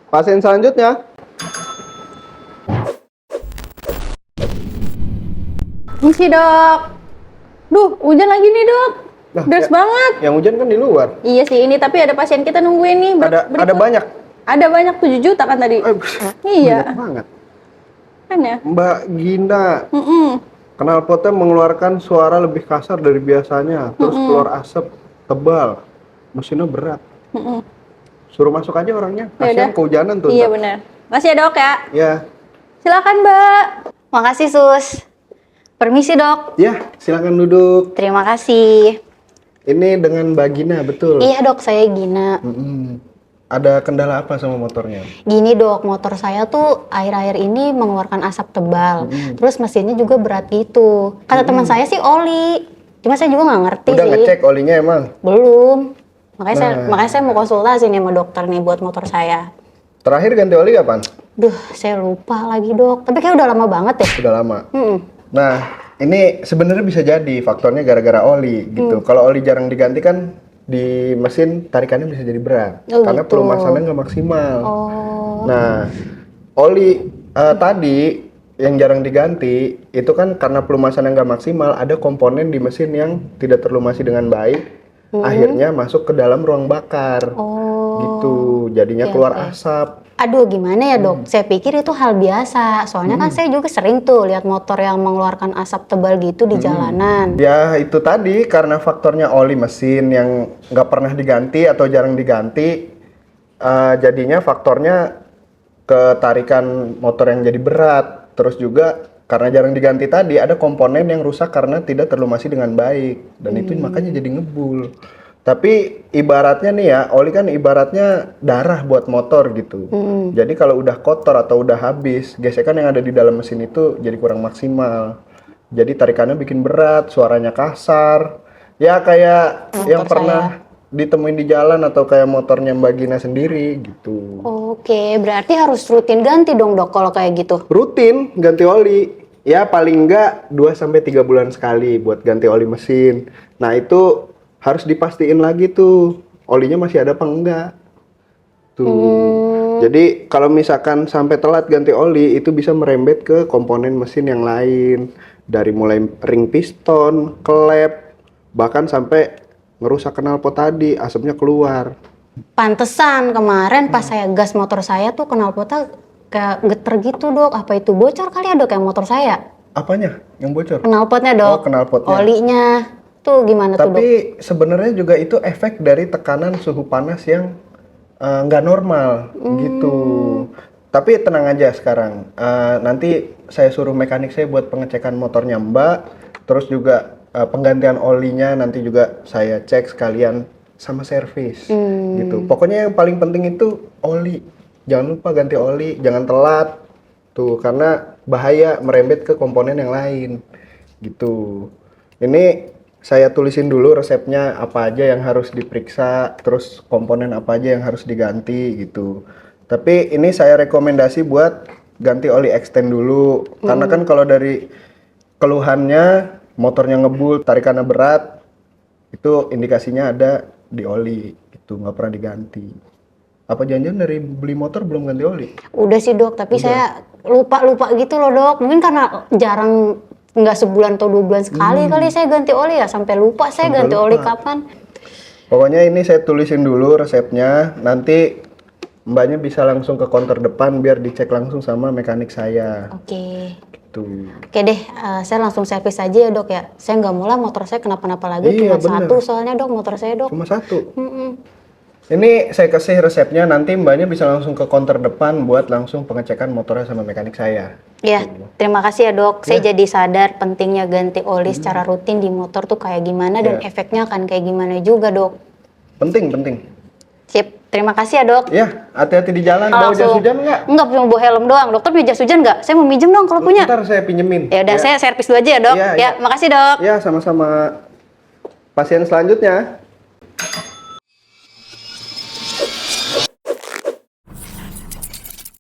Pasien selanjutnya. Misi dok. Duh, hujan lagi nih dok. Nah, Deras banget. Yang hujan kan di luar. Iya sih ini, tapi ada pasien kita nungguin nih. Ada banyak. Ada banyak 7 juta kan tadi. Iya. Banyak banget. Kan ya? Mbak Ginda. Knalpotnya mengeluarkan suara lebih kasar dari biasanya, terus keluar asap tebal. Mesinnya berat. Suruh masuk aja orangnya. Kasihan kehujanan tuh. Iya benar. Makasih ya dok ya. Ya. Silakan Mbak. Makasih Sus. Permisi dok. Ya, silakan duduk. Terima kasih. Ini dengan Mbak Gina, betul? Iya dok, saya Gina. Ada kendala apa sama motornya? Gini dok, motor saya tuh akhir-akhir ini mengeluarkan asap tebal. Terus mesinnya juga berat gitu. Kata teman saya sih oli. Cuma saya juga nggak ngerti Udah sih. ngecek olinya emang? Belum. Makanya saya mau konsultasi nih sama dokter nih buat motor saya. Terakhir ganti oli kapan? Duh, saya lupa lagi dok. Tapi kayak udah lama banget ya. Udah lama. Nah, ini sebenarnya bisa jadi faktornya gara-gara oli gitu. Kalau oli jarang diganti kan di mesin tarikannya bisa jadi berat. Karena Oh, gitu. pelumasannya nggak maksimal. Oh. Nah, oli tadi yang jarang diganti itu kan karena pelumasannya nggak maksimal, ada komponen di mesin yang tidak terlumasi dengan baik, akhirnya masuk ke dalam ruang bakar. Oh. Gitu, jadinya keluar asap. Aduh, gimana ya dok? Saya pikir itu hal biasa. Soalnya kan saya juga sering tuh lihat motor yang mengeluarkan asap tebal gitu di jalanan. Ya itu tadi karena faktornya oli mesin yang nggak pernah diganti atau jarang diganti, jadinya faktornya ketarikan motor yang jadi berat. Terus juga karena jarang diganti tadi ada komponen yang rusak karena tidak terlumasi dengan baik dan itu makanya jadi ngebul. Tapi ibaratnya nih ya, oli kan ibaratnya darah buat motor gitu. Jadi kalau udah kotor atau udah habis, gesekan yang ada di dalam mesin itu jadi kurang maksimal. Jadi tarikannya bikin berat, suaranya kasar. Ya kayak yang pernah ditemuin di jalan atau kayak motornya Mbak Gina sendiri gitu. Oke, berarti harus rutin ganti dong dok kalau kayak gitu. Rutin ganti oli. Ya paling enggak 2-3 bulan sekali buat ganti oli mesin. Nah itu harus dipastiin lagi tuh olinya masih ada apa enggak. Tuh. Jadi kalau misalkan sampai telat ganti oli itu bisa merembet ke komponen mesin yang lain. Dari mulai ring piston, klep, bahkan sampai ngerusak knalpot tadi, asapnya keluar. Pantesan kemarin pas saya gas motor saya tuh knalpotnya kayak geter gitu dok. Apa itu bocor kali ya dok yang motor saya? Apanya yang bocor? Knalpotnya dok. Oh, knalpotnya. Olinya tuh gimana tuh dok? Tapi sebenarnya juga itu efek dari tekanan suhu panas yang nggak normal gitu. Tapi tenang aja sekarang. Nanti saya suruh mekanik saya buat pengecekan motornya Mbak. Terus juga penggantian olinya nanti juga saya cek sekalian sama servis gitu. Pokoknya yang paling penting itu oli. Jangan lupa ganti oli, jangan telat. Tuh karena bahaya merembet ke komponen yang lain. Gitu. Ini saya tulisin dulu resepnya apa aja yang harus diperiksa, terus komponen apa aja yang harus diganti gitu. Tapi ini saya rekomendasi buat ganti oli extend dulu. Karena kan kalau dari keluhannya motornya ngebul, tarikannya berat, itu indikasinya ada di oli gitu, nggak pernah diganti. Apa jangan-jangan dari beli motor belum ganti oli? Udah sih dok, tapi saya lupa gitu loh dok. Mungkin karena jarang, nggak sebulan atau 2 bulan sekali kali saya ganti oli ya, sampai lupa saya ganti oli kapan. Pokoknya ini saya tulisin dulu resepnya, nanti mbaknya bisa langsung ke counter depan biar dicek langsung sama mekanik saya. Oke. Gitu. Oke deh, saya langsung servis aja ya dok ya. Saya nggak mau lah motor saya kenapa-napa lagi, Iya, cuma bener. satu soalnya dok motor saya dok. Cuma satu. Ini saya kasih resepnya, nanti mbaknya bisa langsung ke counter depan buat langsung pengecekan motornya sama mekanik saya. Ya, terima kasih ya dok. Saya jadi sadar pentingnya ganti oli secara rutin di motor tuh kayak gimana dan efeknya akan kayak gimana juga dok. Penting. Sip, terima kasih ya dok. Ya, hati-hati di jalan. Bawa jas hujan nggak? Enggak, cuma bawa helm doang. Dokter punya jas hujan nggak? Saya mau minjem dong kalau punya. Ntar saya pinjemin. Ya udah, saya servis dulu aja ya dok. Iya, Ya, makasih dok. Ya, sama-sama. Pasien selanjutnya.